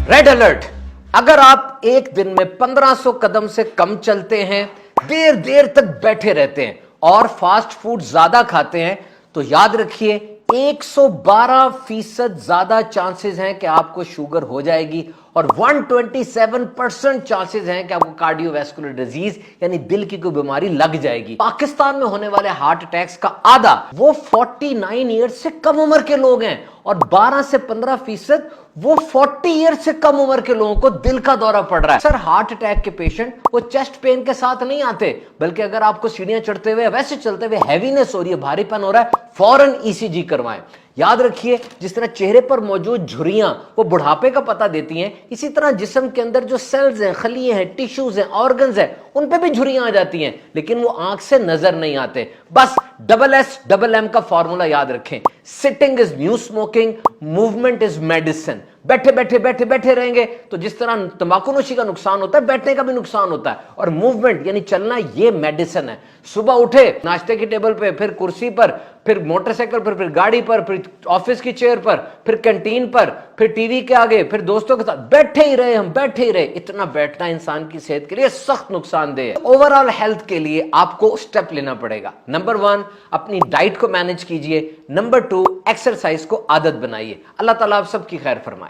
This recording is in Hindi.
Red alert. अगर आप एक दिन में 1500 कदम से कम चलते हैं, देर देर तक बैठे रहते हैं और फास्ट फूड ज्यादा खाते हैं, तो याद रखिए 112% ज्यादा चांसेस हैं कि आपको शुगर हो जाएगी और 127% चांसेस हैं कि आपको कार्डियोवैस्कुलर डिजीज यानी दिल की कोई बीमारी लग जाएगी। पाकिस्तान में होने वाले हार्ट अटैक्स का आधा वो 49 ईयर्स से कम उम्र के लोग हैं और 12 से 15% वो 40 ईयर्स से कम उम्र के लोगों को दिल का दौरा पड़ रहा है। सर, हार्ट अटैक के पेशेंट वो चेस्ट पेन के साथ नहीं आते, बल्कि अगर आपको सीढ़ियां चढ़ते हुए वैसे चलते हुए हैवीनेस हो रही है, भारीपन हो रहा है, फौरन ईसीजी करवाएं। याद रखिए, जिस तरह चेहरे पर मौजूद झुर्रियां वो बुढ़ापे का पता देती हैं, इसी तरह जिस्म के अंदर जो सेल्स हैं, खलिए हैं, टिश्यूज हैं, ऑर्गन्स हैं, उन पे भी झुर्रियां आ जाती हैं, लेकिन वो आंख से नजर नहीं आते। बस SSM का फॉर्मूला याद रखें। Sitting is new smoking, movement is medicine. बैठे बैठे बैठे बैठे रहेंगे तो जिस तरह तंबाकूनोशी का नुकसान होता है, बैठने का भी नुकसान होता है। और मूवमेंट यानी चलना, ये मेडिसिन है। सुबह उठे, नाश्ते की टेबल पे, फिर कुर्सी पर, फिर मोटरसाइकिल पर, फिर गाड़ी पर, फिर ऑफिस की चेयर पर, फिर कैंटीन पर, फिर टीवी के आगे, फिर दोस्तों के साथ बैठे ही रहे, हम बैठे ही रहे। इतना बैठना इंसान की सेहत के लिए सख्त नुकसानदेह है। ओवरऑल हेल्थ के लिए आपको स्टेप लेना पड़ेगा। नंबर 1, अपनी डाइट को मैनेज कीजिए। नंबर 2, एक्सरसाइज को आदत बनाइए। अल्लाह ताला आप सबकी खैर फरमाए।